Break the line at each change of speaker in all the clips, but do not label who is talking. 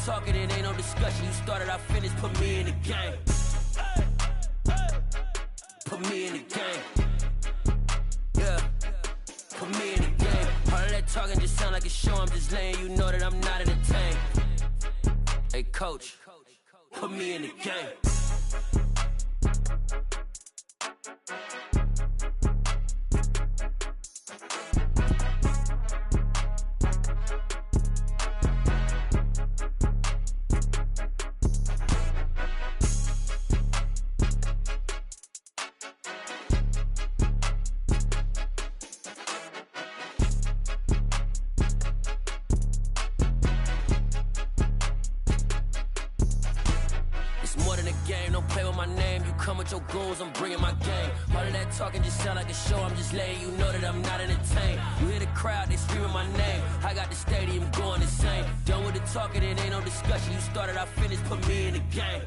talking, it ain't no discussion. You started, I finished, put me in the game. Put me in the game. Yeah, put me in the game. All of that talking just sound like a show. I'm just letting you know that I'm not entertained. Hey, coach, put me in the game. Your goons, I'm bringing my game. All of that talking just sound like a show. I'm just letting you know that I'm not entertained. You hear the crowd, they screaming my name. I got the stadium going insane. Done with the talking, it ain't no discussion. You started, I finished, put me in the game.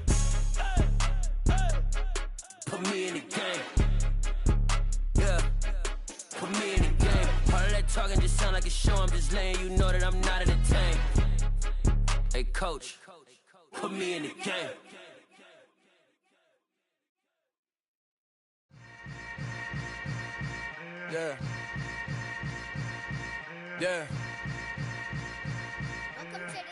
Put me in the game. Yeah, put me in the game. All of that talking just sound like a show. I'm just letting you know that I'm not entertained. Hey, coach, put me in the game. Yeah. Yeah.
Welcome to the camp.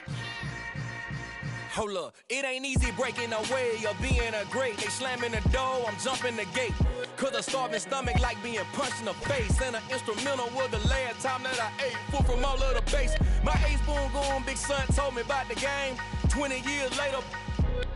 Hold up, it ain't easy breaking away or being a great. They slamming the door, I'm jumping the gate. Cause a starving stomach like being punched in the face. And an instrumental was the last time that I ate. Full from all of the bass. My ace boom going, big son told me about the game. 20 years later,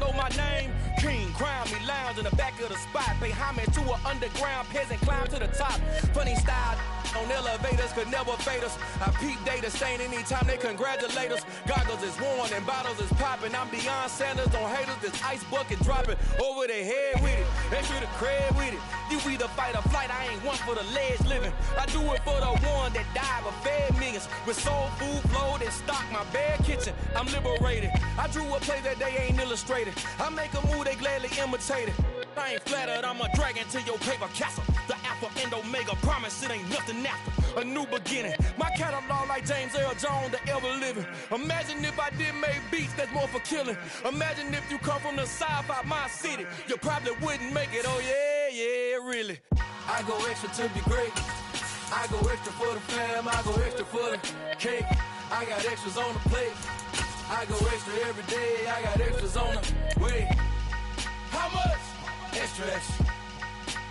know my name. King, crown me, lounge in the back of the spot. Pay homage to an underground peasant, climb to the top. Funny style on elevators could never fade us. I peep data stain anytime they congratulate us. Goggles is worn and bottles is popping. I'm Deion Sanders on haters, this ice bucket dropping over their head with it. Extra the cred with it. You either fight or flight, I ain't one for the ledge living. I do it for the one that died but fed millions. With soul food flowed and stock my bare kitchen. I'm liberated. I drew a play that they ain't illustrated. I make a move, they gladly imitate it. I ain't flattered, I'm a dragon to your paper castle. The Alpha and Omega, promise it ain't nothing after. A new beginning. My catalog like James Earl Jones, the ever living. Imagine if I did make beats that's more for killing. Imagine if you come from the south out my city. You probably wouldn't make it, oh yeah, really.
I go extra to be great. I go extra for the fam, I go extra for the cake. I got extras on the plate. I go extra every day, I got extras on the way. How much? Extra, extra.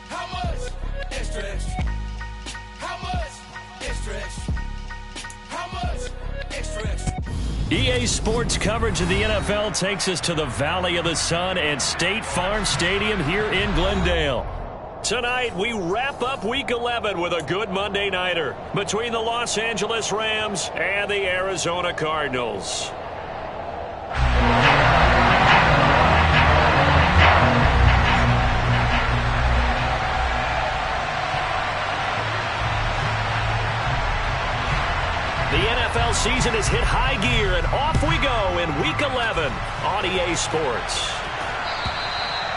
How much? Extra, extra. How much? Extra, extra. How much? Extra, extra.
EA Sports coverage of the NFL takes us to the Valley of the Sun and State Farm Stadium here in Glendale. Tonight, we wrap up Week 11 with a good Monday nighter between the Los Angeles Rams and the Arizona Cardinals. The NFL season has hit high gear, and off we go in Week 11 on EA Sports.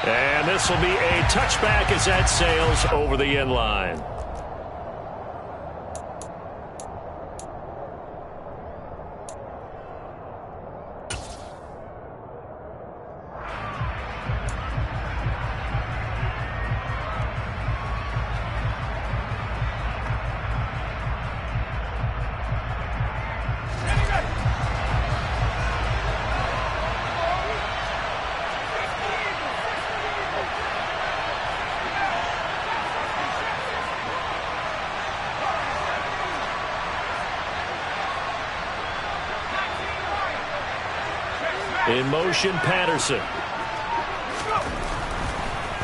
And this will be a touchback as that sails over the end line. In motion, Patterson.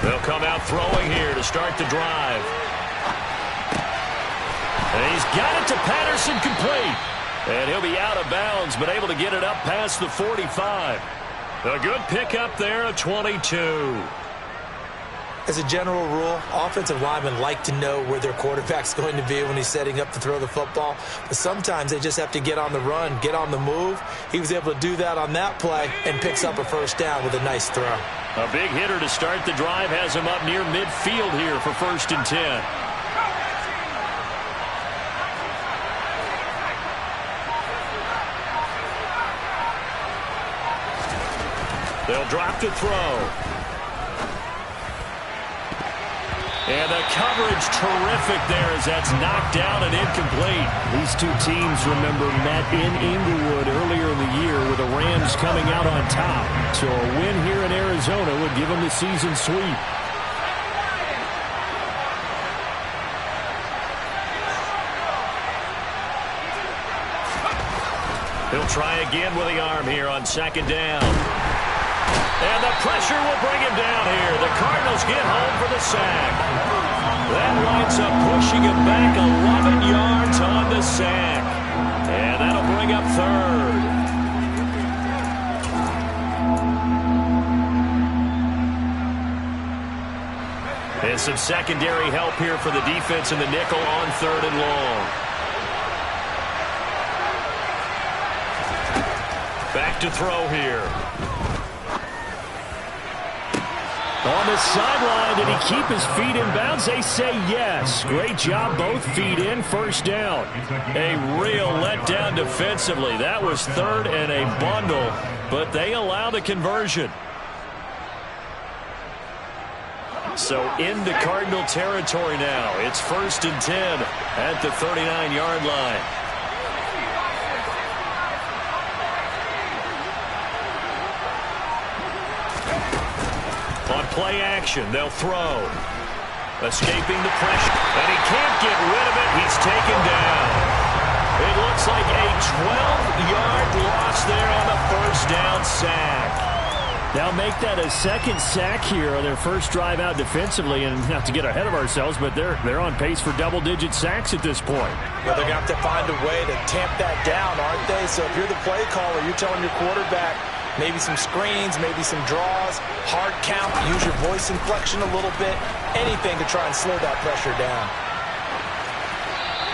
They'll come out throwing here to start the drive. And he's got it to Patterson complete. And he'll be out of bounds, but able to get it up past the 45. A good pickup there, a 22.
As a general rule, offensive linemen like to know where their quarterback's going to be when he's setting up to throw the football. But sometimes they just have to get on the run, get on the move. He was able to do that on that play and picks up a first down with a nice throw.
A big hitter to start the drive has him up near midfield here for 1st and 10. They'll drop to throw. And the coverage terrific there as that's knocked down and incomplete.
These two teams, remember, met in Inglewood earlier in the year with the Rams coming out on top. So a win here in Arizona would give them the season sweep.
He'll try again with the arm here on second down. And the pressure will bring him down here. The Cardinals get home for the sack. That winds up pushing him back 11 yards on the sack. And that'll bring up third. And some secondary help here for the defense in the nickel on third and long. Back to throw here.
On the sideline, did he keep his feet in bounds? They say yes. Great job, both feet in, first down.
A real letdown defensively. That was third and a bundle, but they allow the conversion. So into Cardinal territory now. It's 1st and 10 at the 39-yard line. On play action, they'll throw. Escaping the pressure. And he can't get rid of it. He's taken down. It looks like a 12-yard loss there on the first down sack.
They'll make that a second sack here on their first drive out defensively. And not to get ahead of ourselves, but they're on pace for double-digit sacks at this point.
Well, they're going to have to find a way to tamp that down, aren't they? So if you're the play caller, you're telling your quarterback, maybe some screens, maybe some draws, hard count, use your voice inflection a little bit, anything to try and slow that pressure down.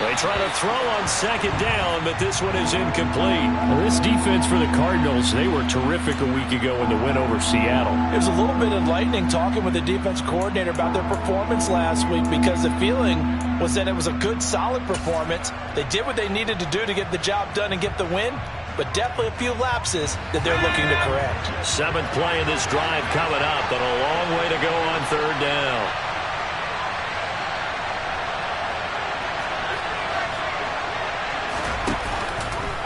They try to throw on second down, but this one is incomplete.
Well, this defense for the Cardinals, they were terrific a week ago in the win over Seattle.
It was a little bit enlightening talking with the defense coordinator about their performance last week because the feeling was that it was a good, solid performance. They did what they needed to do to get the job done and get the win, but definitely a few lapses that they're looking to correct.
7th play of this drive coming up, but a long way to go on third down.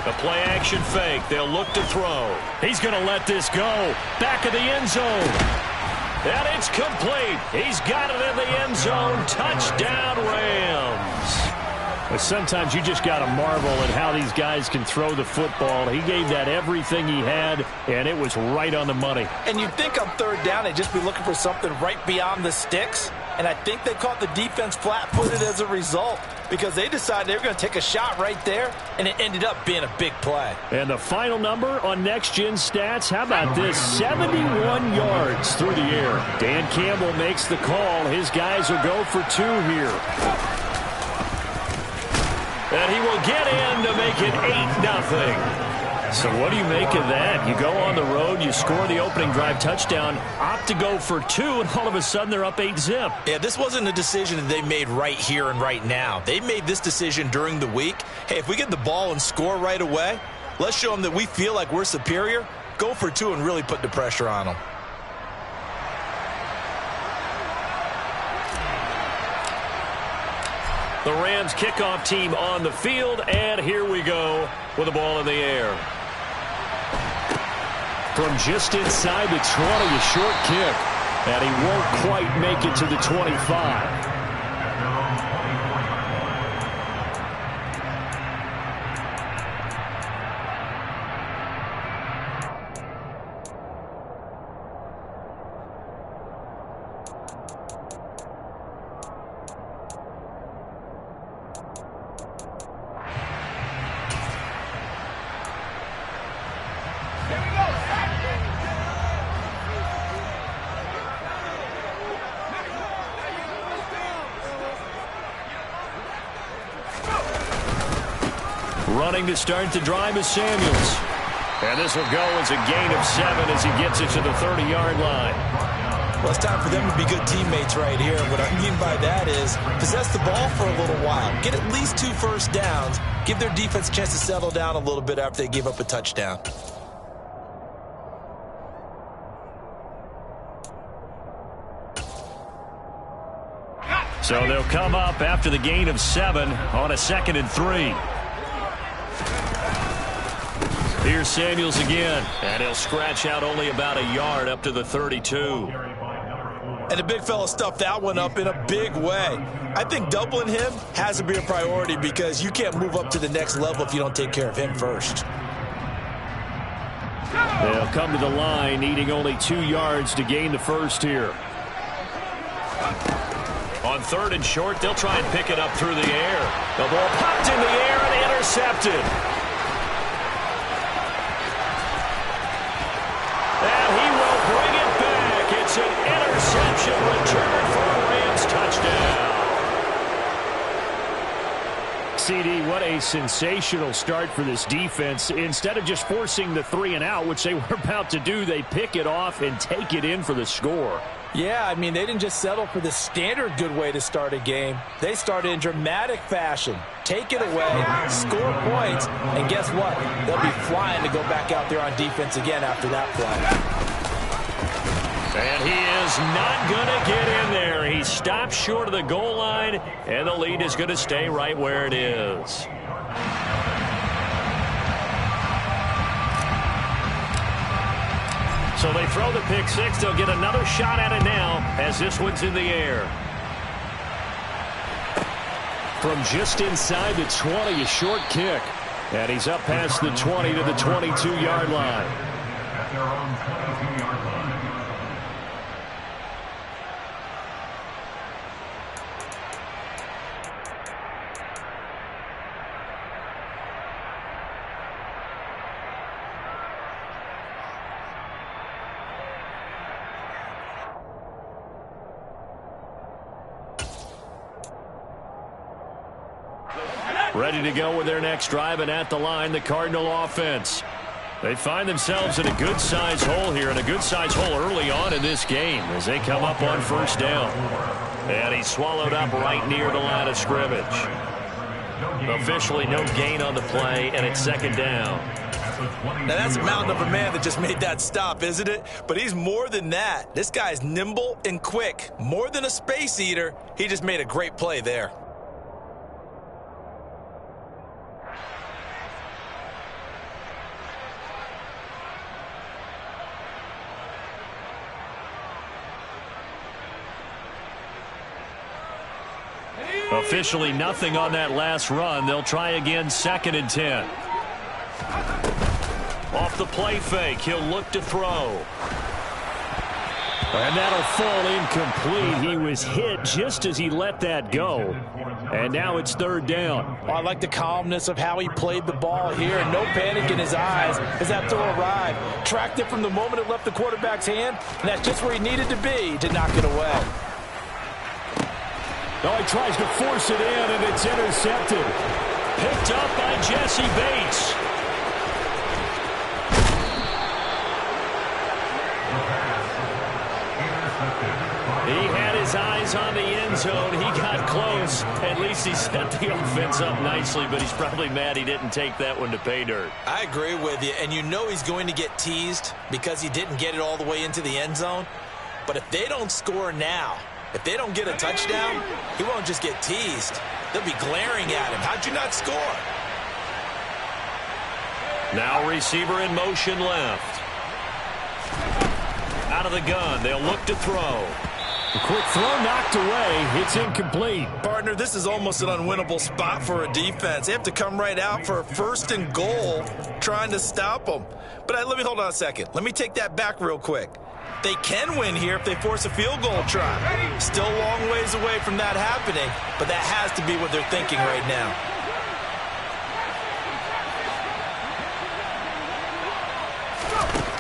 A play-action fake. They'll look to throw. He's going to let this go. Back of the end zone. And it's complete. He's got it in the end zone. Touchdown, Rams.
But sometimes you just got to marvel at how these guys can throw the football. He gave that everything he had, and it was right on the money.
And you'd think on third down they'd just be looking for something right beyond the sticks. And I think they caught the defense flat-footed as a result because they decided they were going to take a shot right there, and it ended up being a big play.
And the final number on Next Gen Stats, how about this? 71 yards through the air. Dan Campbell makes the call. His guys will go for 2 here.
And he will get in to make it 8-0.
So what do you make of that? You go on the road, you score the opening drive touchdown, opt to go for 2, and all of a sudden they're up 8-zip.
Yeah, this wasn't a decision that they made right here and right now. They made this decision during the week. Hey, if we get the ball and score right away, let's show them that we feel like we're superior. Go for 2 and really put the pressure on them.
The Rams kickoff team on the field, and here we go with the ball in the air.
From just inside the 20, a short kick. And he won't quite make it to the 25.
Running to start the drive is Samuels. And this will go as a gain of 7 as he gets it to the 30-yard line.
Well, it's time for them to be good teammates right here. What I mean by that is possess the ball for a little while. Get at least 2 first downs. Give their defense a chance to settle down a little bit after they give up a touchdown.
So they'll come up after the gain of 7 on a 2nd and 3. Here's Samuels again, and he'll scratch out only about a yard up to the 32.
And the big fella stuffed that one up in a big way. I think doubling him has to be a priority because you can't move up to the next level if you don't take care of him first.
They'll come to the line, needing only 2 yards to gain the first here.
On 3rd and short, they'll try and pick it up through the air. The ball popped in the air and intercepted. And he will bring it back. It's an interception return for a Rams touchdown.
CD, what a sensational start for this defense. Instead of just forcing the 3 and out, which they were about to do, they pick it off and take it in for the score.
Yeah, I mean, they didn't just settle for the standard good way to start a game. They started in dramatic fashion. Take it away, score points, and guess what? They'll be flying to go back out there on defense again after that play.
And he is not going to get in there. He stops short of the goal line, and the lead is going to stay right where it is. So they throw the pick 6. They'll get another shot at it now as this one's in the air.
From just inside the 20, a short kick. And he's up past the 20 to the 22-yard line.
At their own 22-yard line.
Ready to go with their next drive, and at the line, the Cardinal offense. They find themselves in a good-sized hole here, and a good-sized hole early on in this game as they come up on 1st down. And he's swallowed up right near the line of scrimmage. Officially no gain on the play, and it's 2nd down.
Now that's a mountain of a man that just made that stop, isn't it? But he's more than that. This guy's nimble and quick. More than a space eater, he just made a great play there.
Officially nothing on that last run. They'll try again, 2nd and 10. Off the play fake, he'll look to throw.
And that'll fall incomplete. He was hit just as he let that go. And now it's 3rd down.
Oh, I like the calmness of how he played the ball here. And no panic in his eyes as that throw arrived. Tracked it from the moment it left the quarterback's hand. And that's just where he needed to be to knock it away.
Oh, he tries to force it in, and it's intercepted.
Picked up by Jesse Bates. He had his eyes on the end zone. He got close. At least he set the offense up nicely, but he's probably mad he didn't take that one to pay dirt.
I agree with you, and you know he's going to get teased because he didn't get it all the way into the end zone. But if they don't score now, if they don't get a touchdown, he won't just get teased. They'll be glaring at him. How'd you not score?
Now receiver in motion left. Out of the gun, they'll look to throw.
A quick throw knocked away. It's incomplete.
Partner, this is almost an unwinnable spot for a defense. They have to come right out for a 1st and goal trying to stop them. But let me hold on a second. Let me take that back real quick. They can win here if they force a field goal try. Still a long ways away from that happening, but that has to be what they're thinking right now.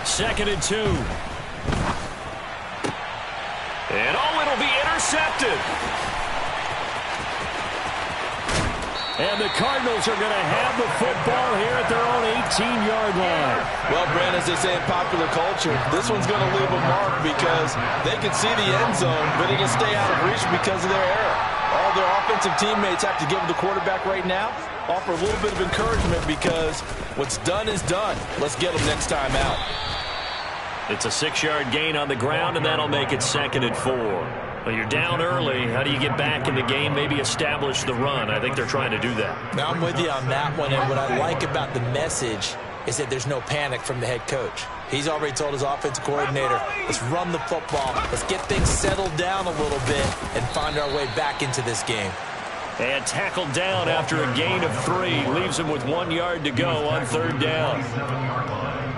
Second and 2. And it'll be intercepted.
And the Cardinals are going to have the football here at their own 18-yard line.
Well, Brent, as they say in popular culture, this one's going to leave a mark because they can see the end zone, but it'll stay out of reach because of their error. All their offensive teammates have to give the quarterback right now, offer a little bit of encouragement because what's done is done. Let's get them next time out.
It's a 6-yard gain on the ground, and that'll make it 2nd and 4. Well, you're down early. How do you get back in the game, maybe establish the run? I think they're trying to do that.
Now, I'm with you on that one, and what I like about the message is that there's no panic from the head coach. He's already told his offensive coordinator, let's run the football, let's get things settled down a little bit and find our way back into this game.
And tackled down after a gain of 3. Leaves him with 1 yard to go on 3rd down.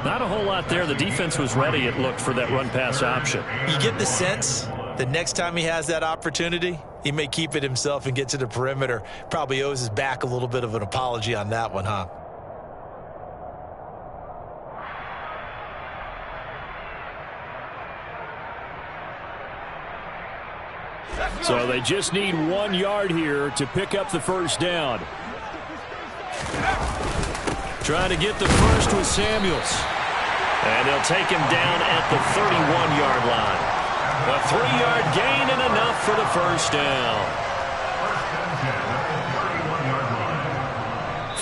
Not a whole lot there. The defense was ready, it looked, for that run-pass option.
You get the sense the next time he has that opportunity, he may keep it himself and get to the perimeter. Probably owes his back a little bit of an apology on that one, huh?
So they just need 1 yard here to pick up the first down.
Trying to get the first with Samuels. And they'll take him down at the 31-yard line. A 3-yard gain and enough for the first down.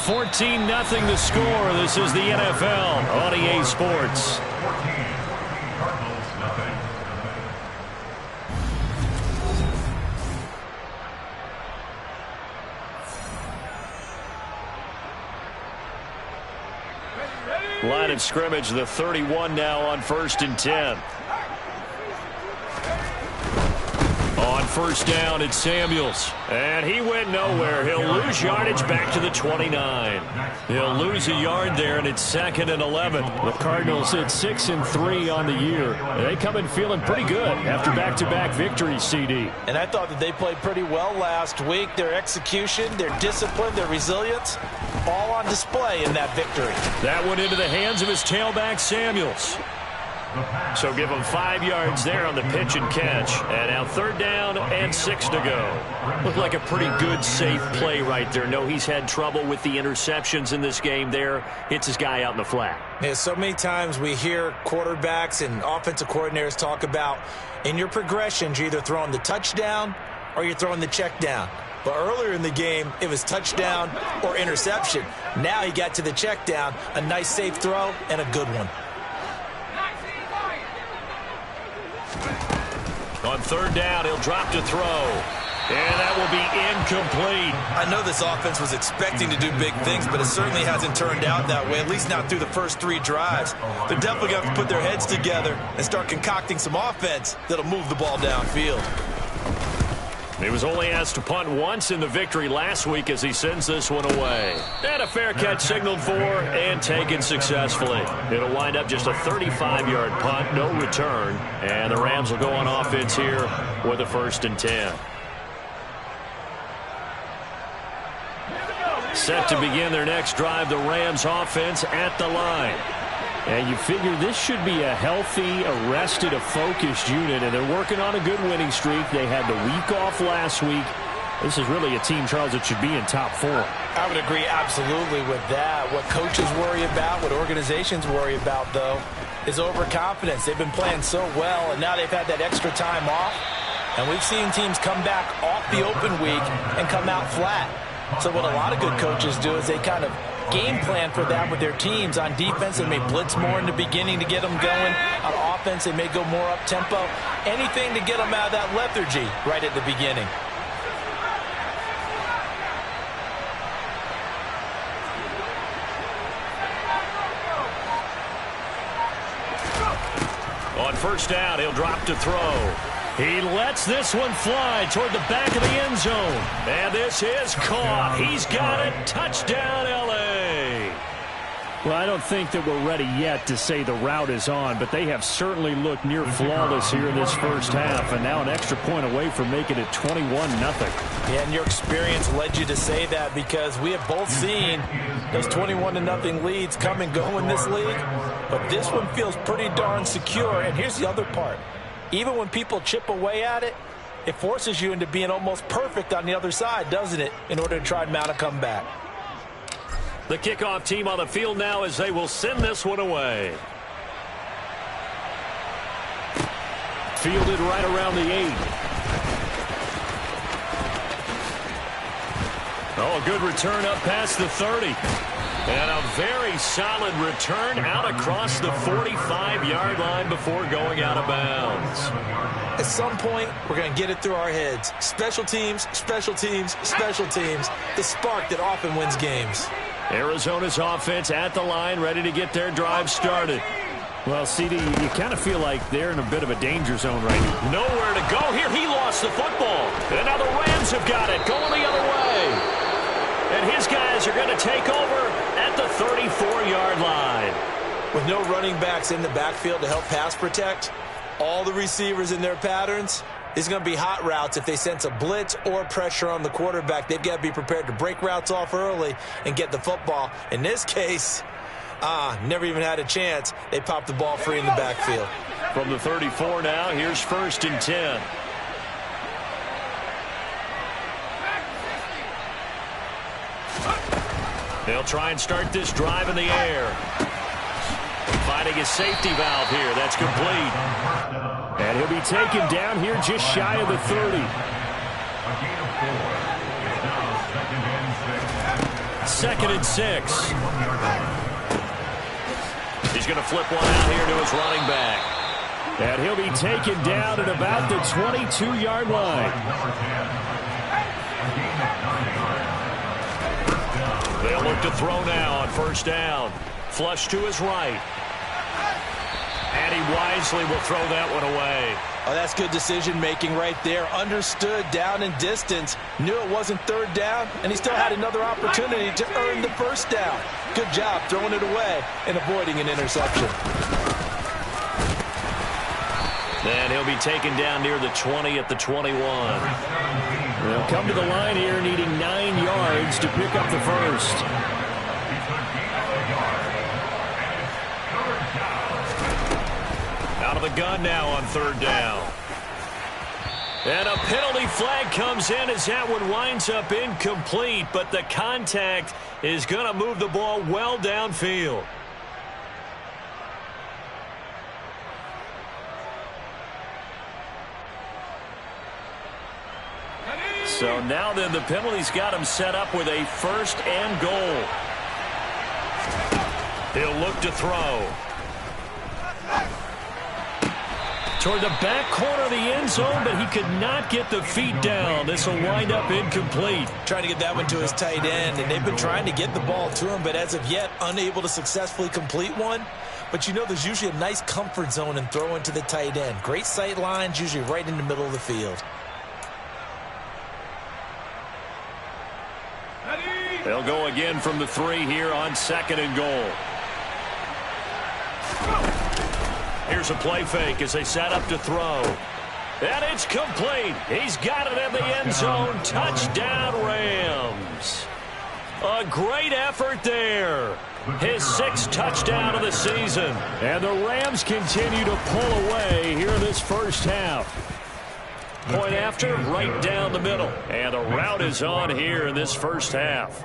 14-0 the score. This is the NFL on EA Sports. Line of scrimmage, the 31 now on 1st and 10. On 1st down, it's Samuels. And he went nowhere. He'll lose yardage back to the 29. He'll lose a yard there, and it's 2nd and 11.
The Cardinals at 6-3 on the year. They come in feeling pretty good after back-to-back victories, CD.
And I thought that they played pretty well last week. Their execution, their discipline, their resilience, all on display in that victory.
That went into the hands of his tailback, Samuels. So give him 5 yards there on the pitch and catch. And now 3rd down and 6 to go. Looked like a pretty good, safe play right there. No, he's had trouble with the interceptions in this game there. Hits his guy out in the flat.
Yeah, so many times we hear quarterbacks and offensive coordinators talk about in your progressions, you're either throwing the touchdown or you're throwing the check down. But earlier in the game, it was touchdown or interception. Now he got to the check down, a nice safe throw, and a good one.
On 3rd down, he'll drop to throw. And that will be incomplete.
I know this offense was expecting to do big things, but it certainly hasn't turned out that way, at least not through the first 3 drives. They're definitely going to have to put their heads together and start concocting some offense that'll move the ball downfield.
He was only asked to punt once in the victory last week as he sends this one away. And a fair catch signaled for and taken successfully. It'll wind up just a 35-yard punt, no return. And the Rams will go on offense here with a 1st and 10. Set to begin their next drive, the Rams offense at the line.
And you figure this should be a healthy, arrested, a focused unit, and they're working on a good winning streak. They had the week off last week. This is really a team, Charles, that should be in top 4.
I would agree absolutely with that. What coaches worry about, what organizations worry about, though, is overconfidence. They've been playing so well, and now they've had that extra time off. And we've seen teams come back off the open week and come out flat. So what a lot of good coaches do is they kind of game plan for that with their teams. On defense, they may blitz more in the beginning to get them going. On offense, they may go more up-tempo. Anything to get them out of that lethargy right at the beginning.
On 1st down, he'll drop to throw. He lets this one fly toward the back of the end zone. And this is caught. He's got it. Touchdown, L.A.
Well, I don't think that we're ready yet to say the route is on, but they have certainly looked near flawless here in this first half, and now an extra point away from making it 21-0.
Yeah, and your experience led you to say that because we have both seen those 21-0 leads come and go in this league, but this one feels pretty darn secure. And here's the other part. Even when people chip away at it, it forces you into being almost perfect on the other side, doesn't it, in order to try and mount a comeback.
The kickoff team on the field now as they will send this one away.
Fielded right around the 8.
Oh, a good return up past the 30. And a very solid return out across the 45-yard line before going out of bounds.
At some point, we're going to get it through our heads. Special teams, special teams, special teams. The spark that often wins games.
Arizona's offense at the line, ready to get their drive started.
Well, CD, you kind of feel like they're in a bit of a danger zone right now.
Nowhere to go here. He lost the football. And now the Rams have got it, going the other way. And his guys are going to take over at the 34-yard line.
With no running backs in the backfield to help pass protect, all the receivers in their patterns, it's going to be hot routes if they sense a blitz or pressure on the quarterback. They've got to be prepared to break routes off early and get the football. In this case, never even had a chance. They popped the ball free in the backfield.
From the 34 now, here's 1st and 10. They'll try and start this drive in the air. Finding a safety valve here. That's complete.
And he'll be taken down here just shy of the 30.
Second and 6. He's going to flip one out here to his running back.
And he'll be taken down at about the 22-yard line.
They'll look to throw now on 1st down. Flush to his right. And he wisely will throw that one away.
Oh, that's good decision-making right there. Understood down and distance. Knew it wasn't 3rd down, and he still had another opportunity to earn the 1st down. Good job throwing it away and avoiding an interception.
Then he'll be taken down near the 20 at the 21.
They'll come to the line here needing 9 yards to pick up the 1st.
Out of the gun now on 3rd down. And a penalty flag comes in as that one winds up incomplete, but the contact is going to move the ball well downfield. So now then the penalty's got him set up with a 1st and goal. He'll look to throw. Toward the back corner of the end zone, but he could not get the feet down. This will wind up incomplete.
Trying to get that one to his tight end, and they've been trying to get the ball to him, but as of yet, unable to successfully complete one. But you know there's usually a nice comfort zone in throwing to the tight end. Great sight lines, usually right in the middle of the field.
They'll go again from the 3 here on 2nd and goal. Here's a play fake as they set up to throw. And it's complete. He's got it in the end zone. Touchdown, Rams. A great effort there. His 6th touchdown of the season.
And the Rams continue to pull away here in this 1st half.
Point after, right down the middle. And the route is on here in this 1st half.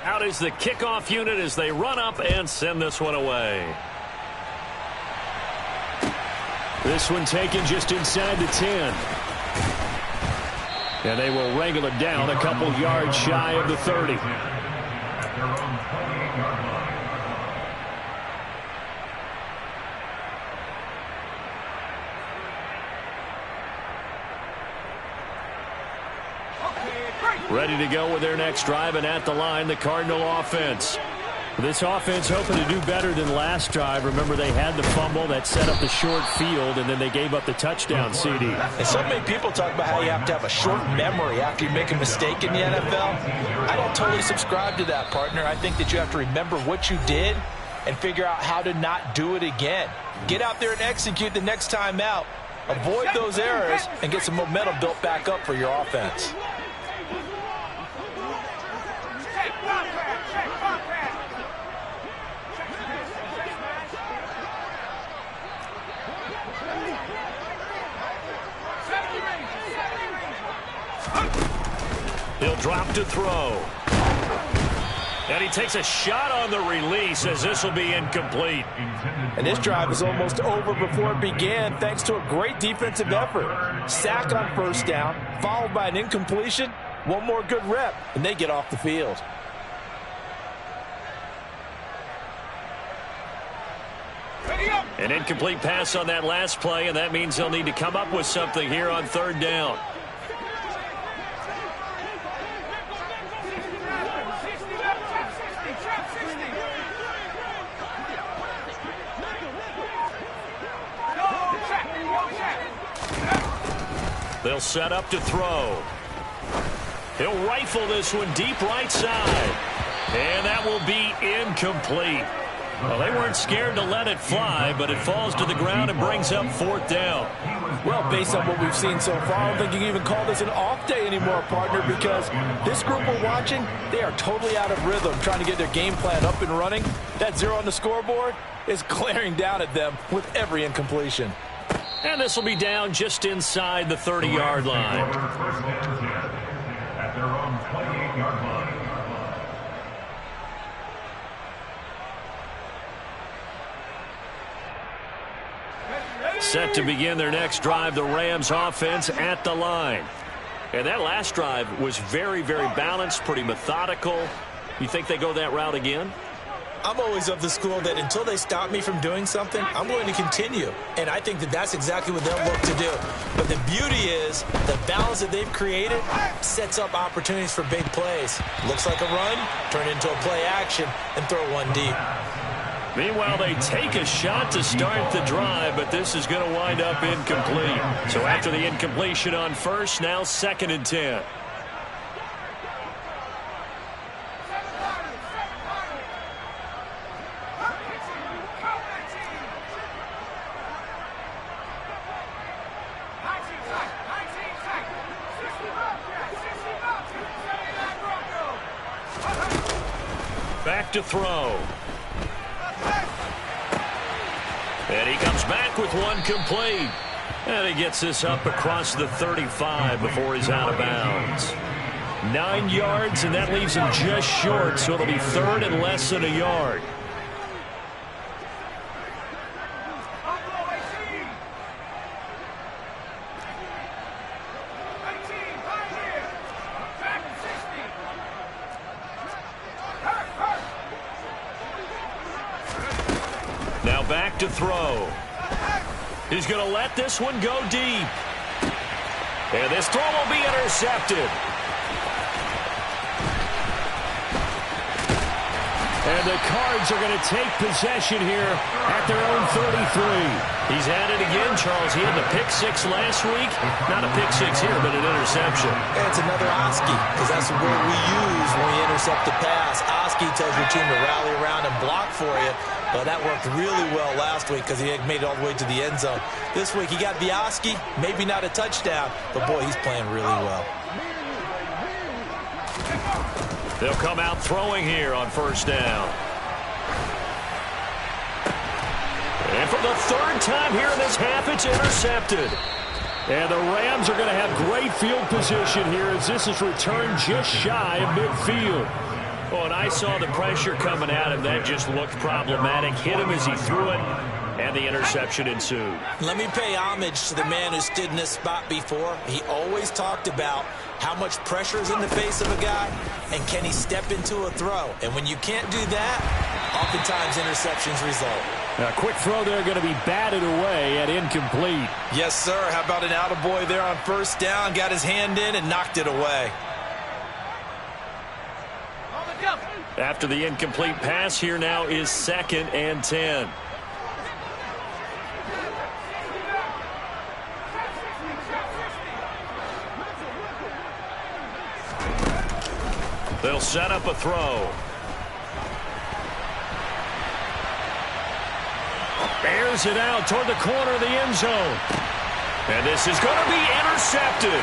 Out is the kickoff unit as they run up and send this one away.
This one taken just inside the 10. And they will wrangle it down a couple yards shy of the 30. Ready to go with their next drive, and at the line, the Cardinal offense. This offense hoping to do better than last drive. Remember, they had the fumble that set up the short field, and then they gave up the touchdown, CD.
And so many people talk about how you have to have a short memory after you make a mistake in the NFL. I don't totally subscribe to that, partner. I think that you have to remember what you did and figure out how to not do it again. Get out there and execute the next time out. Avoid those errors and get some momentum built back up for your offense.
He'll drop to throw. And he takes a shot on the release as this will be incomplete.
And this drive is almost over before it began thanks to a great defensive effort. Sack on first down, followed by an incompletion. One more good rep, and they get off the field.
An incomplete pass on that last play, and that means they'll need to come up with something here on third down. They'll set up to throw. He'll rifle this one deep right side. And that will be incomplete. Well, they weren't scared to let it fly, but it falls to the ground and brings up fourth down.
Well, based on what we've seen so far, I don't think you can even call this an off day anymore, partner, because this group we're watching, they are totally out of rhythm, trying to get their game plan up and running. That 0 on the scoreboard is glaring down at them with every incompletion.
And this will be down just inside the 30-yard line.
At their own 28-yard line.
Set to begin their next drive, the Rams offense at the line. And that last drive was very, very balanced, pretty methodical. You think they go that route again?
I'm always of the school that until they stop me from doing something, I'm going to continue. And I think that that's exactly what they'll look to do. But the beauty is the balance that they've created sets up opportunities for big plays. Looks like a run, turn into a play action, and throw one deep.
Meanwhile, they take a shot to start the drive, but this is going to wind up incomplete. So after the incompletion on first, now 2nd and 10. Back to throw. And he comes back with one complete. And he gets this up across the 35 before he's out of bounds. 9 yards, and that leaves him just short, so it'll be 3rd and less than a yard. Now back to throw. He's going to let this one go deep. And this throw will be intercepted. And the Cards are going to take possession here at their own 33. He's at it again, Charles. He had the pick six last week. Not a pick six here, but an interception.
And it's another Oski, because that's the word we use when we intercept the pass. Oski tells your team to rally around and block for you. Well, that worked really well last week because he had made it all the way to the end zone. This week he got the Oski, maybe not a touchdown, but boy, he's playing really well.
They'll come out throwing here on first down. And for the 3rd time here in this half, it's intercepted. And the Rams are going to have great field position here as this is returned just shy of midfield. Oh, and I saw the pressure coming at him. That just looked problematic. Hit him as he threw it, and the interception ensued.
Let me pay homage to the man who stood in this spot before. He always talked about how much pressure is in the face of a guy, and can he step into a throw. And when you can't do that, oftentimes interceptions result.
A quick throw there going to be batted away at incomplete.
Yes, sir. How about an attaboy there on first down? Got his hand in and knocked it away.
After the incomplete pass, here now is 2nd and 10. They'll set up a throw. Airs it out toward the corner of the end zone. And this is going to be intercepted.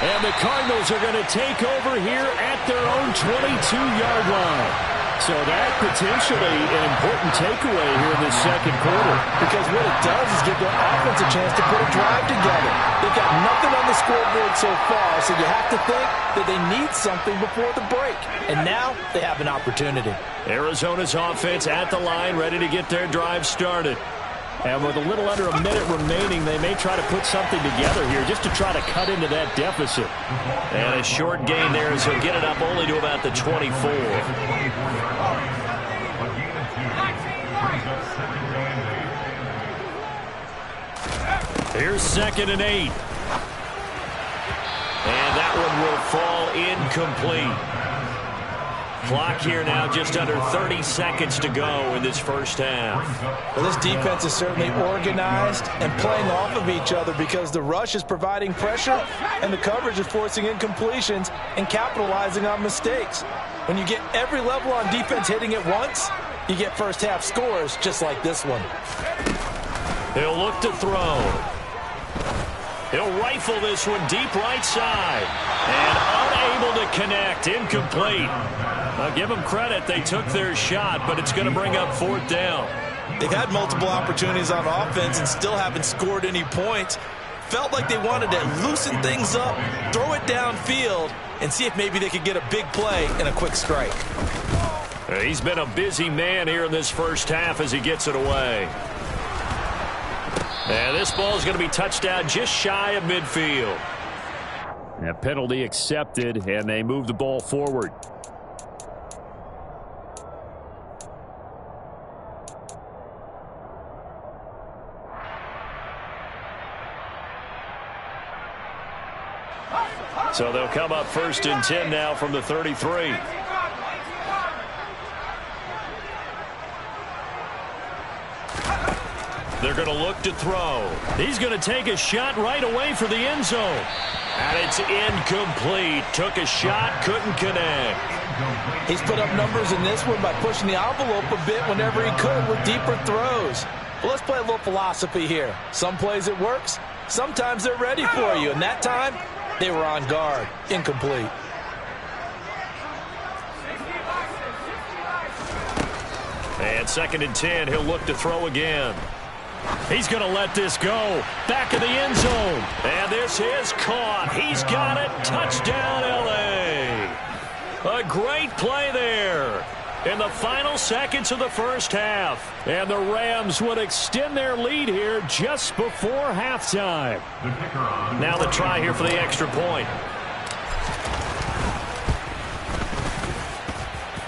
And the Cardinals are going to take over here at their own 22-yard line.
So that potentially an important takeaway here in this second quarter.
Because what it does is give their offense a chance to put a drive together. They've got nothing on the scoreboard so far, so you have to think that they need something before the break. And now they have an opportunity.
Arizona's offense at the line, ready to get their drive started. And with a little under a minute remaining, they may try to put something together here just to try to cut into that deficit.
And a short gain there as he'll get it up only to about the 24.
Here's 2nd and 8.
And that one will fall incomplete. Clock here now just under 30 seconds to go in this first half.
Well, this defense is certainly organized and playing off of each other because the rush is providing pressure and the coverage is forcing incompletions and capitalizing on mistakes. When you get every level on defense hitting at once, you get first half scores just like this one.
He'll look to throw. He'll rifle this one deep right side. And unable to connect. Incomplete. I'll give them credit. They took their shot, but it's going to bring up 4th down.
They've had multiple opportunities on offense and still haven't scored any points. Felt like they wanted to loosen things up, throw it downfield, and see if maybe they could get a big play and a quick strike.
He's been a busy man here in this first half as he gets it away. And this ball is going to be touched down just shy of midfield.
A penalty accepted, and they move the ball forward.
So they'll come up 1st and 10 now from the 33. They're going to look to throw.
He's going to take a shot right away for the end zone.
And it's incomplete. Took a shot, couldn't connect.
He's put up numbers in this one by pushing the envelope a bit whenever he could with deeper throws. But let's play a little philosophy here. Some plays it works. Sometimes they're ready for you. And that time, they were on guard. Incomplete.
And 2nd and 10, he'll look to throw again.
He's going to let this go. Back of the end zone.
And this is caught. He's got it. Touchdown, L.A. A great play there in the final seconds of the first half.
And the Rams would extend their lead here just before halftime.
Now the try here for the extra point.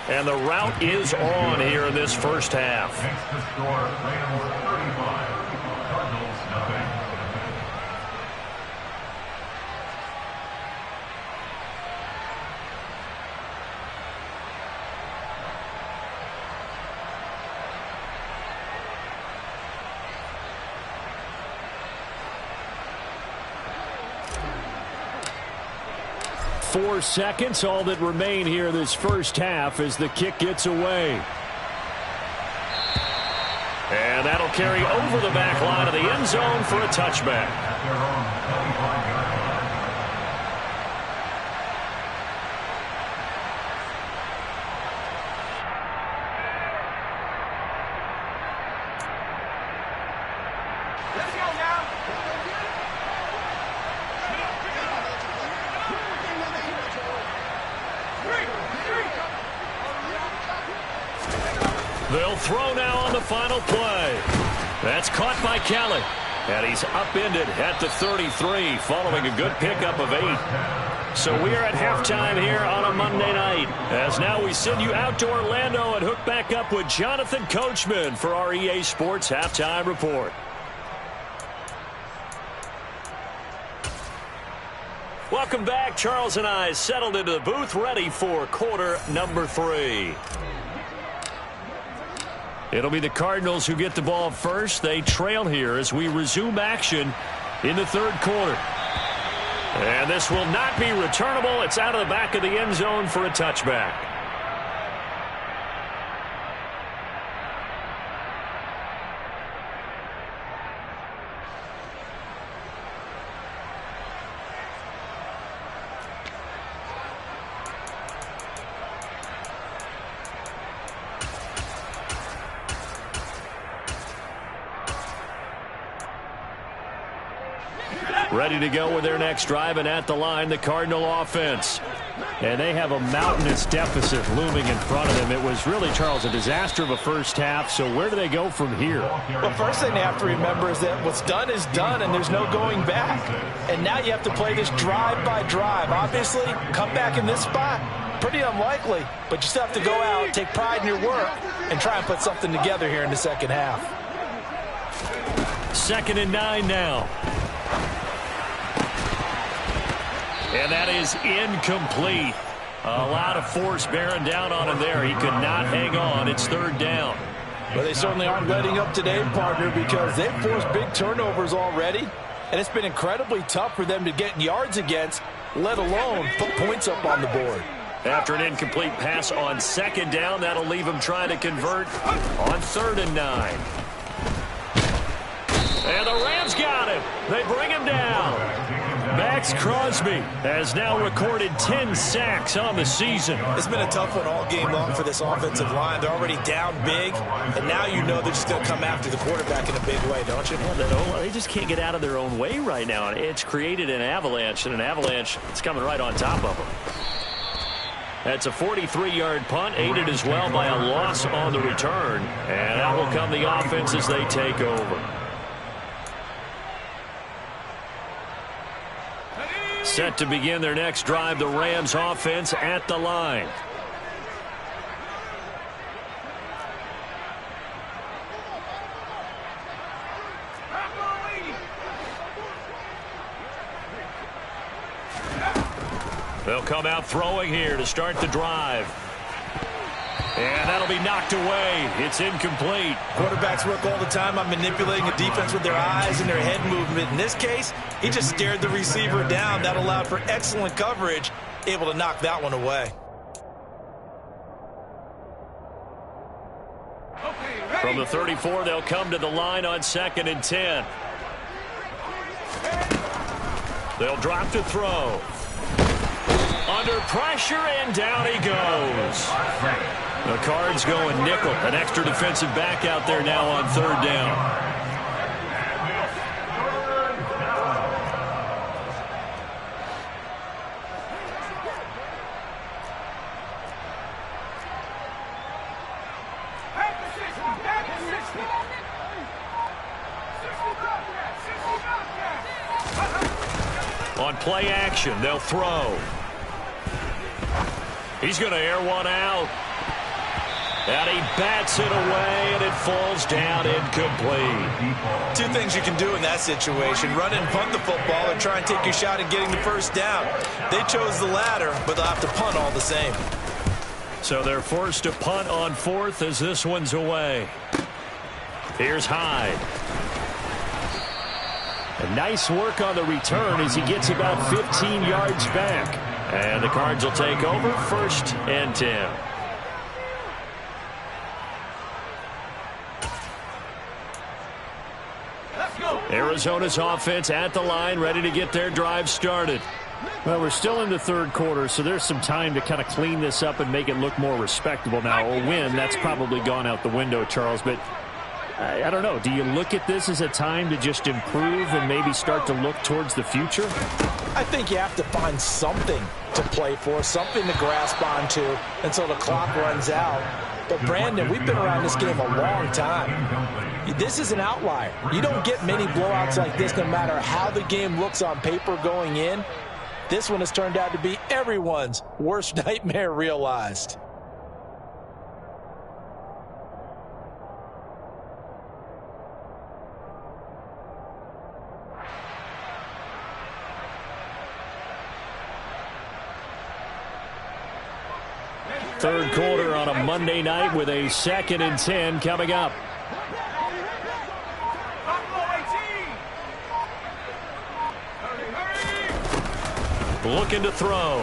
And the route is on here in this first half.
Next to score, Rams 35, Cardinals nothing.
Four seconds, all that remain here this first half as the kick gets away.
And that'll carry over the back line of the end zone for a touchback. They'll throw now on the final play. That's caught by Kelly. And he's upended at the 33 following a good pickup of 8. So we are at halftime here on a Monday night. As now we send you out to Orlando and hook back up with Jonathan Coachman for our EA Sports Halftime Report. Welcome back. Charles and I settled into the booth ready for quarter number 3. It'll be the Cardinals who get the ball first. They trail here as we resume action in the third quarter. And this will not be returnable. It's out of the back of the end zone for a touchback.
Ready to go with their next drive, and at the line, the Cardinal offense. And they have a mountainous deficit looming in front of them. It was really, Charles, a disaster of a first half. So where do they go from here?
Well, first thing they have to remember is that what's done is done, and there's no going back. And now you have to play this drive by drive. Obviously, come back in this spot, pretty unlikely. But you still have to go out, take pride in your work, and try and put something together here in the second half.
2nd and 9 now. And that is incomplete. A lot of force bearing down on him there. He could not hang on. It's 3rd down.
Well, they certainly aren't letting up today, partner, because they've forced big turnovers already. And it's been incredibly tough for them to get yards against, let alone put points up on the board.
After an incomplete pass on 2nd down, that'll leave him trying to convert on 3rd and 9. And the Rams got him. They bring him down. Max Crosby has now recorded 10 sacks on the season.
It's been a tough one all game long for this offensive line. They're already down big, and now you know they're just going to come after the quarterback in a big way, don't you?
Yeah, they just can't get out of their own way right now. It's created an avalanche, and an avalanche is coming right on top of them. That's a 43-yard punt, aided as well by a loss on the return. And out will come the offense as they take over. Set to begin their next drive, the Rams offense at the line. They'll come out throwing here to start the drive. And that'll be knocked away. It's incomplete.
Quarterbacks work all the time on manipulating a defense with their eyes and their head movement. In this case, he just stared the receiver down. That allowed for excellent coverage, able to knock that one away.
From the 34, they'll come to the line on 2nd and 10. They'll drop to throw. Under pressure, and down he goes. The Cards going nickel. An extra defensive back out there now on 3rd down. On play action, they'll throw. He's going to air one out. And he bats it away, and it falls down incomplete.
Two things you can do in that situation: run and punt the football, or try and take your shot at getting the first down. They chose the latter, but they'll have to punt all the same.
So they're forced to punt on 4th as this one's away. Here's Hyde. A nice work on the return as he gets about 15 yards back. And the Cards will take over, 1st and 10. Arizona's offense at the line, ready to get their drive started. Well, we're still in the 3rd quarter, so there's some time to kind of clean this up and make it look more respectable now. A win, that's probably gone out the window, Charles, but I don't know. Do you look at this as a time to just improve and maybe start to look towards the future?
I think you have to find something to play for, something to grasp onto until the clock runs out. But, Brandon, we've been around this game a long time. This is an outlier. You don't get many blowouts like this no matter how the game looks on paper going in. This one has turned out to be everyone's worst nightmare realized.
Third quarter on a Monday night with a 2nd and 10 coming up. Looking to throw.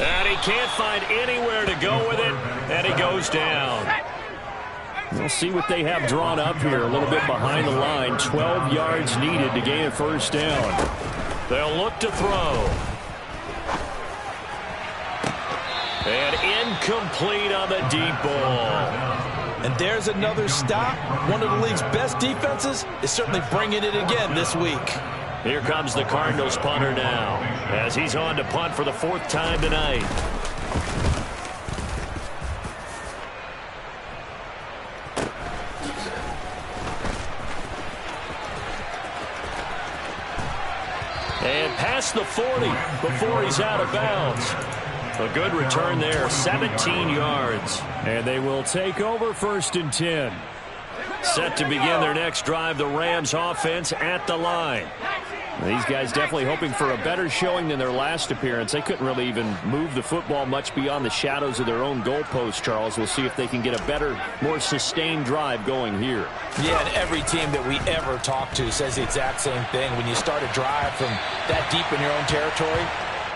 And he can't find anywhere to go with it, and he goes down. We'll see what they have drawn up here, a little bit behind the line. 12 yards needed to gain a 1st down. They'll look to throw. And
incomplete on the deep ball.
And there's another stop. One of the league's best defenses is certainly bringing it again this week.
Here comes the Cardinals punter now, as he's on to punt for the 4th time tonight. And past the 40 before he's out of bounds. A good return there, 17 yards.
And they will take over 1st and 10.
Set to begin their next drive, the Rams offense at the line.
These guys definitely hoping for a better showing than their last appearance. They couldn't really even move the football much beyond the shadows of their own goalpost, Charles. We'll see if they can get a better, more sustained drive going here.
Yeah, and every team that we ever talk to says the exact same thing. When you start a drive from that deep in your own territory,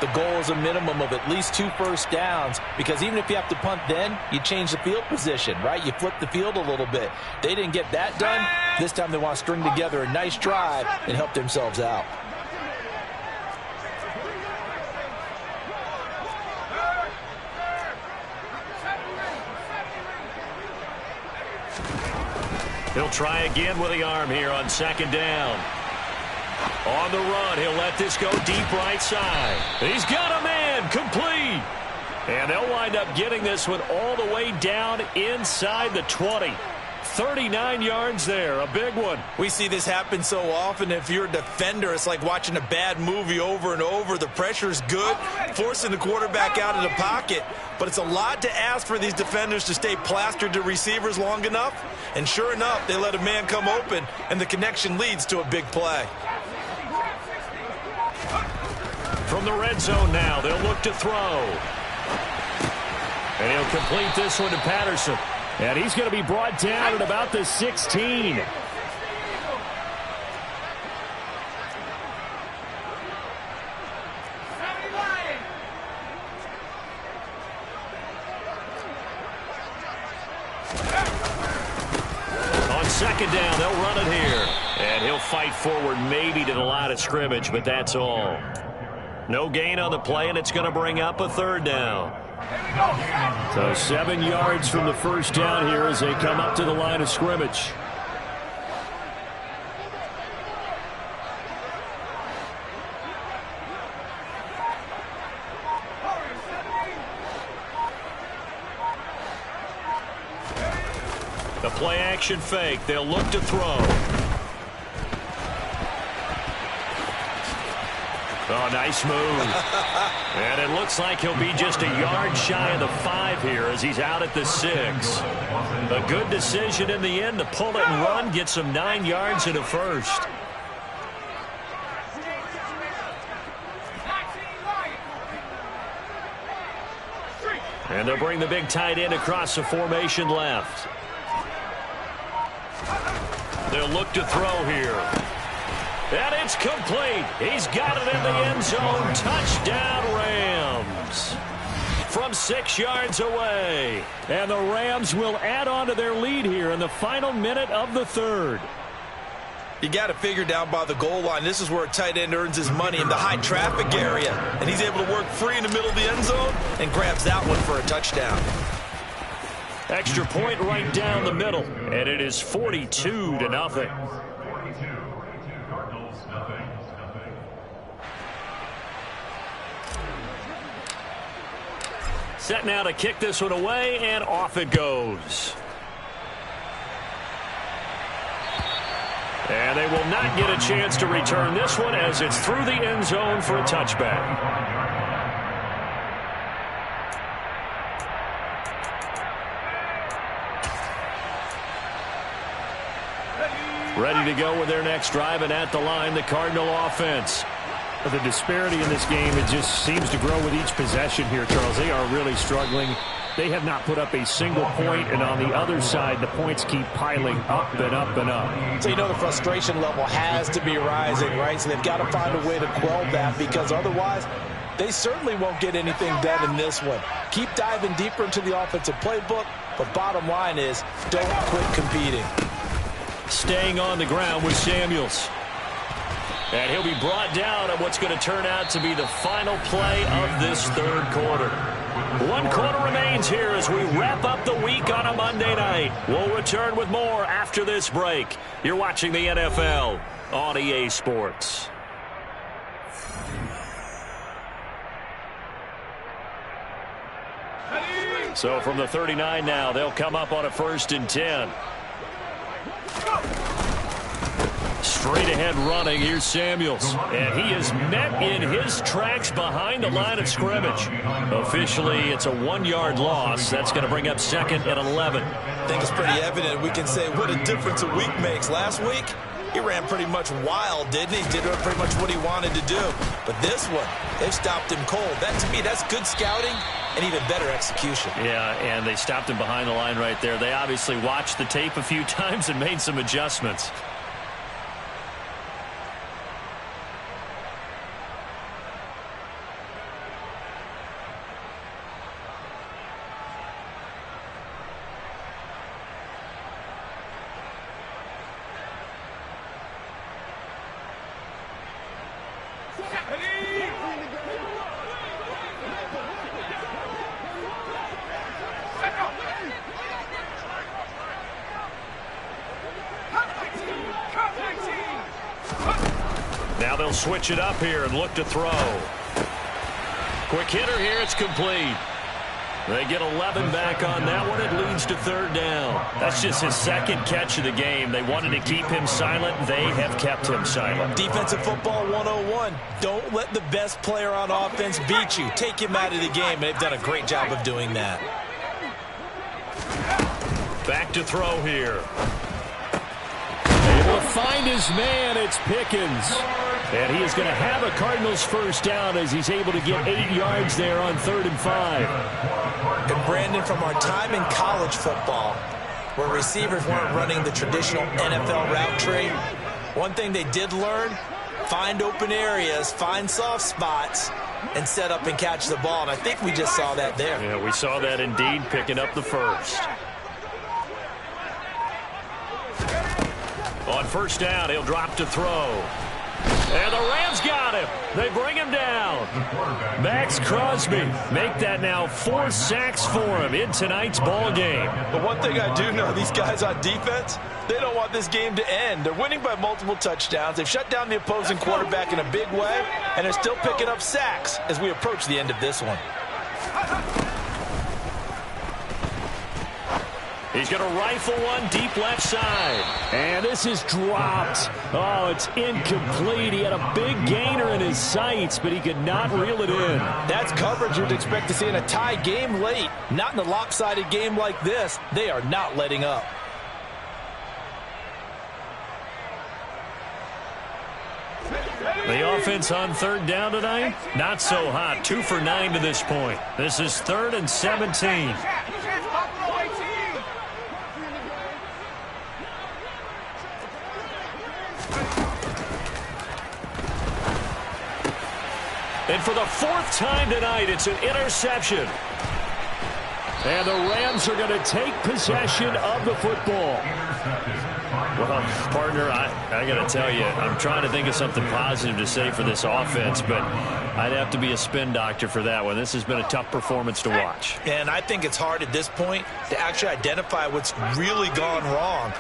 the goal is a minimum of at least 2 first downs, because even if you have to punt then, you change the field position, right? You flip the field a little bit. They didn't get that done. This time they want to string together a nice drive and help themselves out.
He'll try again with the arm here on 2nd down. On the run, he'll let this go deep right side. He's got a man, complete. And they'll wind up getting this one all the way down inside the 20. 39 yards there, a big one.
We see this happen so often. If you're a defender, it's like watching a bad movie over and over. The pressure's good, forcing the quarterback out of the pocket. But it's a lot to ask for these defenders to stay plastered to receivers long enough. And sure enough, they let a man come open, and the connection leads to a big play.
From the red zone now, they'll look to throw. And he'll complete this one to Patterson.
And he's going to be brought down at about the 16.
On 2nd down, they'll run it here. And he'll fight forward maybe to the line of scrimmage, but that's all. No gain on the play, and it's going to bring up a 3rd down.
So 7 yards from the 1st down here as they come up to the line of scrimmage.
The play action fake. They'll look to throw. Oh, nice move. And it looks like he'll be just a yard shy of the 5 here as he's out at the 6. A good decision in the end to pull it and run, get some 9 yards and a first. And they'll bring the big tight end across the formation left. They'll look to throw here. And it's complete. He's got it in the end zone. Touchdown, Rams. From 6 yards away.
And the Rams will add on to their lead here in the final minute of the 3rd.
You got to figure down by the goal line. This is where a tight end earns his money, in the high traffic area. And he's able to work free in the middle of the end zone and grabs that one for a touchdown.
Extra point right down the middle. And it is 42-0. Set now to kick this one away, and off it goes. And they will not get a chance to return this one as it's through the end zone for a touchback. Ready to go with their next drive, and at the line, the Cardinal offense.
The disparity in this game, it just seems to grow with each possession here, Charles. They are really struggling. They have not put up a single point, and on the other side, the points keep piling up and up and up.
So you know the frustration level has to be rising, right? So they've got to find a way to quell that, because otherwise they certainly won't get anything done in this one. Keep diving deeper into the offensive playbook, but bottom line is don't quit competing.
Staying on the ground with Samuels. And he'll be brought down on what's going to turn out to be the final play of this 3rd quarter. 1 quarter remains here as we wrap up the week on a Monday night. We'll return with more after this break. You're watching the NFL on EA Sports. So from the 39 now, they'll come up on a 1st and 10. Straight ahead running, here's Samuels. And he is met in his tracks behind the line of scrimmage. Officially, it's a 1-yard loss. That's going to bring up 2nd and 11.
I think it's pretty evident. We can say what a difference a week makes. Last week, he ran pretty much wild, didn't he? Did pretty much what he wanted to do. But this one, they've stopped him cold. That, to me, that's good scouting and even better execution.
Yeah, and they stopped him behind the line right there. They obviously watched the tape a few times and made some adjustments. Now they'll switch it up here and look to throw. Quick hitter here, it's complete. They get 11 back on that one. It leads to 3rd down. That's just his 2nd catch of the game. They wanted to keep him silent. They have kept him silent.
Defensive football 101. Don't let the best player on offense beat you. Take him out of the game. They've done a great job of doing that.
Back to throw here. Able to find his man. It's Pickens. And he is going to have a Cardinals 1st down as he's able to get 8 yards there on 3rd and 5.
And Brandon, from our time in college football, where receivers weren't running the traditional NFL route tree, one thing they did learn, find open areas, find soft spots, and set up and catch the ball. And I think we just saw that there.
Yeah, we saw that indeed, picking up the 1st. On 1st down, he'll drop to throw. And the Rams got him. They bring him down. Max Crosby make that now 4 sacks for him in tonight's ball game.
But one thing I do know, these guys on defense, they don't want this game to end. They're winning by multiple touchdowns. They've shut down the opposing quarterback in a big way, and they're still picking up sacks as we approach the end of this one.
He's going to rifle one deep left side. And this is dropped. Oh, it's incomplete. He had a big gainer in his sights, but he could not reel it in.
That's coverage you'd expect to see in a tie game late. Not in a lopsided game like this. They are not letting up.
The offense on 3rd down tonight, not so hot. 2 for 9 to this point. This is 3rd and 17. And for the 4th time tonight, it's an interception. And the Rams are going to take possession of the football. Well, partner, I got to tell you, I'm trying to think of something positive to say for this offense, but I'd have to be a spin doctor for that one. This has been a tough performance to watch.
And I think it's hard at this point to actually identify what's really gone wrong.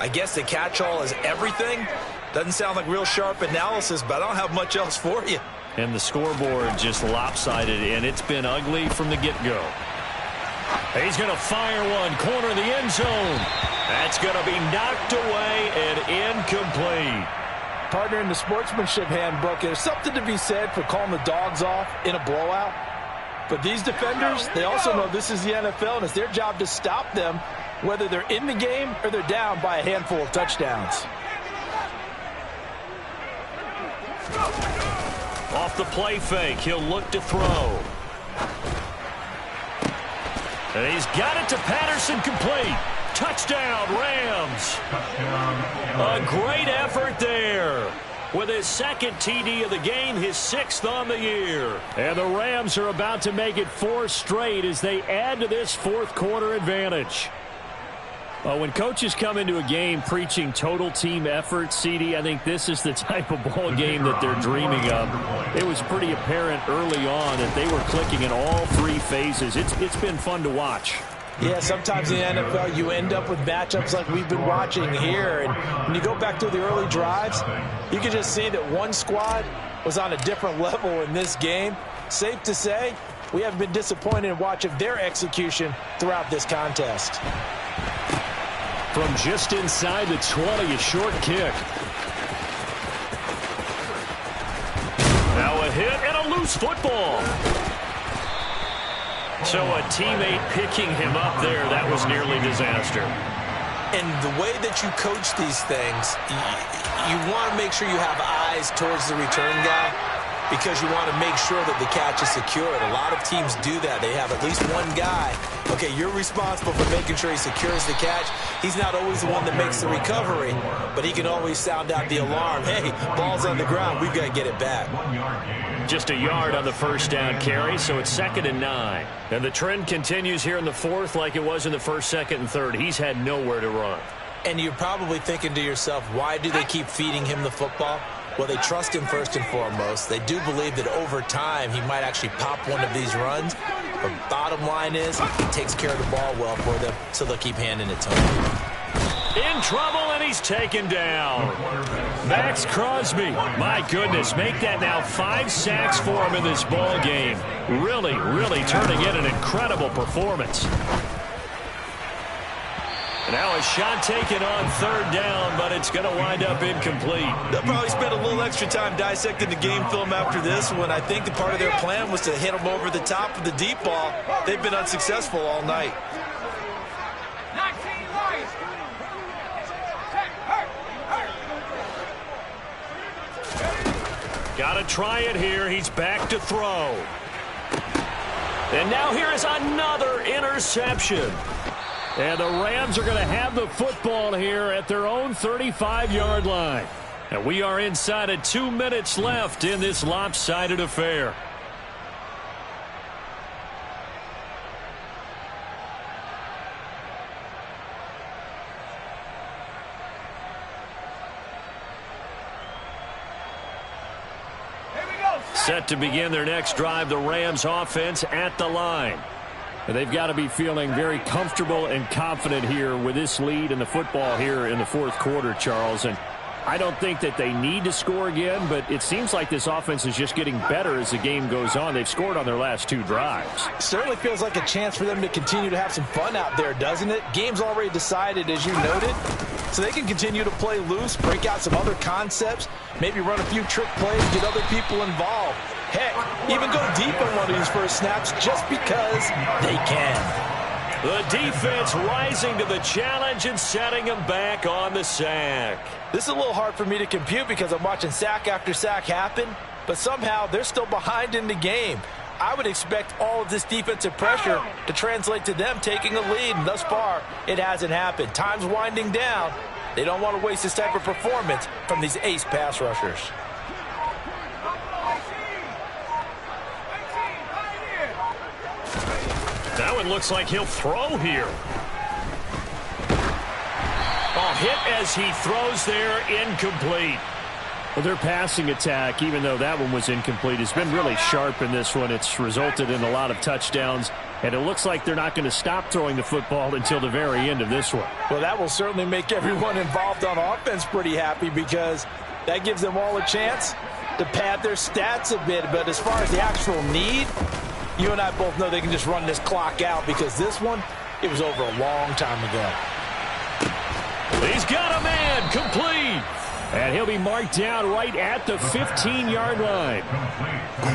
I guess the catch-all is everything. Doesn't sound like real sharp analysis, but I don't have much else for you.
And the scoreboard just lopsided, and it's been ugly from the get-go. He's going to fire one, corner of the end zone. That's going to be knocked away and incomplete.
Partner, in the sportsmanship handbook, there's something to be said for calling the dogs off in a blowout. But these defenders, they also know this is the NFL, and it's their job to stop them, whether they're in the game or they're down by a handful of touchdowns.
Off the play fake, he'll look to throw. And he's got it to Patterson, complete. Touchdown, Rams. A great effort there. With his 2nd TD of the game, his 6th on the year. And the Rams are about to make it 4 straight as they add to this 4th quarter advantage.
When coaches come into a game preaching total team effort, CD, I think this is the type of ball game that they're dreaming of. It was pretty apparent early on that they were clicking in all three phases. It's been fun to watch.
Yeah, sometimes in the NFL you end up with matchups like we've been watching here. And when you go back to the early drives, you can just see that one squad was on a different level in this game. Safe to say, we haven't been disappointed in watching their execution throughout this contest.
From just inside the 20, a short kick. Now a hit and a loose football. So a teammate picking him up there, that was nearly disaster.
And the way that you coach these things, you want to make sure you have eyes towards the return guy, because you want to make sure that the catch is secured. A lot of teams do that. They have at least one guy. Okay, you're responsible for making sure he secures the catch. He's not always the one that makes the recovery, but he can always sound out the alarm. Hey, ball's on the ground. We've got to get it back.
Just a yard on the first down carry, so it's 2nd and 9. And the trend continues here in the fourth like it was in the first, second, and third. He's had nowhere to run.
And you're probably thinking to yourself, why do they keep feeding him the football? Well, they trust him first and foremost. They do believe that over time he might actually pop one of these runs. But bottom line is, he takes care of the ball well for them, so they'll keep handing it to him.
In trouble, and he's taken down. Max Crosby. My goodness, make that now 5 sacks for him in this ball game. Really, really turning in an incredible performance. Now a shot taken on 3rd down, but it's going to wind up incomplete.
They'll probably spend a little extra time dissecting the game film after this one. I think the part of their plan was to hit them over the top of the deep ball. They've been unsuccessful all night.
Got to try it here. He's back to throw. And now here is another interception. And the Rams are going to have the football here at their own 35-yard line. And we are inside of 2 minutes left in this lopsided affair. Set to begin their next drive, the Rams offense at the line. And they've got to be feeling very comfortable and confident here with this lead in the football here in the fourth quarter, Charles. And I don't think that they need to score again, but it seems like this offense is just getting better as the game goes on. They've scored on their last 2 drives.
Certainly feels like a chance for them to continue to have some fun out there, doesn't it? Game's already decided, as you noted, so they can continue to play loose, break out some other concepts, maybe run a few trick plays, get other people involved. Heck, even go deep on one of these first snaps just because they can.
The defense rising to the challenge and setting them back on the sack.
This is a little hard for me to compute because I'm watching sack after sack happen, but somehow they're still behind in the game. I would expect all of this defensive pressure to translate to them taking a lead, and thus far, it hasn't happened. Time's winding down. They don't want to waste this type of performance from these ace pass rushers.
That one looks like he'll throw here. Oh, hit as he throws there, incomplete. Well, their passing attack, even though that one was incomplete, has been really sharp in this one. It's resulted in a lot of touchdowns, and it looks like they're not going to stop throwing the football until the very end of this one.
Well, that will certainly make everyone involved on offense pretty happy because that gives them all a chance to pad their stats a bit. But as far as the actual need, you and I both know they can just run this clock out because this one, it was over a long time ago.
He's got a man, complete. And he'll be marked down right at the 15-yard line.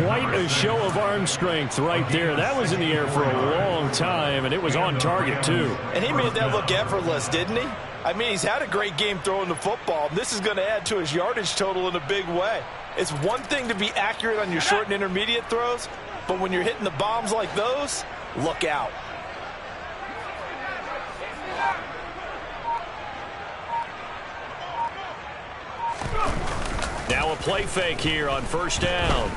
Quite a show of arm strength right there. That was in the air for a long time, and it was on target, too.
And he made that look effortless, didn't he? I mean, he's had a great game throwing the football. This is going to add to his yardage total in a big way. It's one thing to be accurate on your short and intermediate throws, but when you're hitting the bombs like those, look out.
Now a play fake here on first down.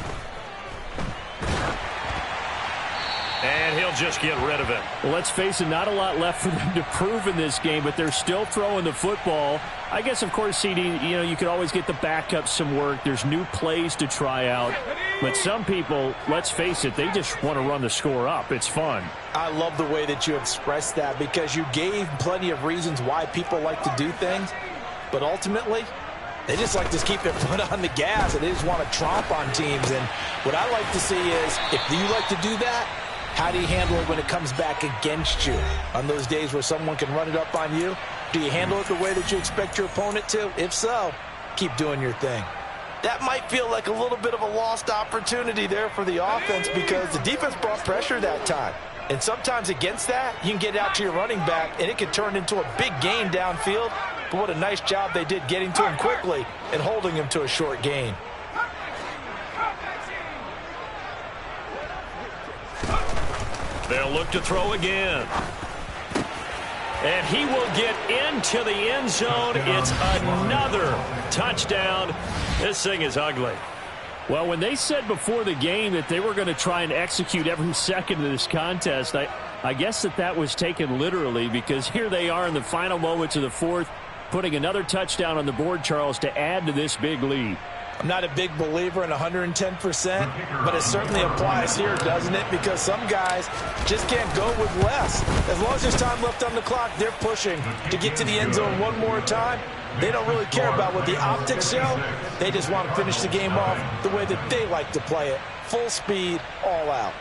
And he'll just get rid of it.
Well, let's face it, not a lot left for them to prove in this game, but they're still throwing the football. I guess, of course, CD, you could always get the backup some work. There's new plays to try out. But some people, let's face it, they just want to run the score up. It's fun.
I love the way that you expressed that because you gave plenty of reasons why people like to do things. But ultimately, they just like to keep their foot on the gas, and they just want to tromp on teams. And what I like to see is, if you like to do that, how do you handle it when it comes back against you? On those days where someone can run it up on you, do you handle it the way that you expect your opponent to? If so, keep doing your thing. That might feel like a little bit of a lost opportunity there for the offense because the defense brought pressure that time. And sometimes against that, you can get out to your running back, and it can turn into a big gain downfield. But what a nice job they did getting to him quickly and holding him to a short gain.
They'll look to throw again. And he will get into the end zone. It's another touchdown. This thing is ugly.
Well, when they said before the game that they were going to try and execute every second of this contest, I guess that was taken literally because here they are in the final moments of the fourth, putting another touchdown on the board, Charles, to add to this big lead.
I'm not a big believer in 110%, but it certainly applies here, doesn't it? Because some guys just can't go with less. As long as there's time left on the clock, they're pushing to get to the end zone one more time. They don't really care about what the optics show. They just want to finish the game off the way that they like to play it. Full speed, all out.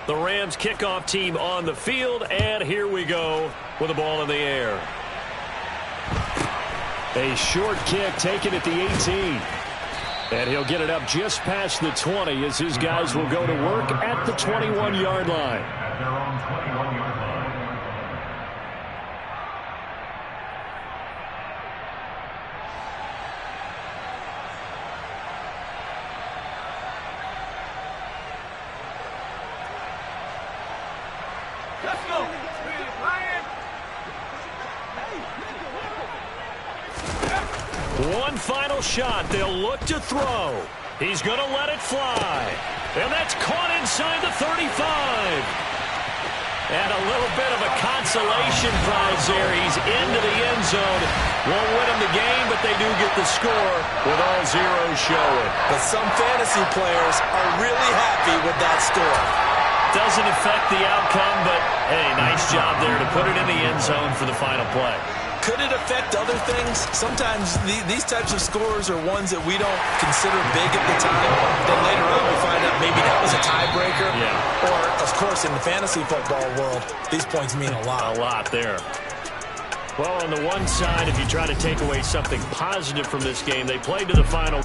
The Rams kickoff team on the field, and here we go with the ball in the air.
A short kick taken at the 18. And he'll get it up just past the 20 as his guys will go to work at the 21-yard line.
At their own 21-yard line.
Let's go.
One final shot. They'll look to throw. He's going to let it fly. And that's caught inside the 35. And a little bit of a consolation prize there. He's into the end zone. Won't win him the game, but they do get the score with all zeros showing.
But some fantasy players are really happy with that score.
Doesn't affect the outcome, but, hey, nice job there to put it in the end zone for the final play.
Could it affect other things? Sometimes these types of scores are ones that we don't consider big at the time. Then later on we find out maybe that was a tiebreaker.
Yeah.
Or, of course, in the fantasy football world, these points mean a lot.
A lot there. Well, on the one side, if you try to take away something positive from this game, they played to the final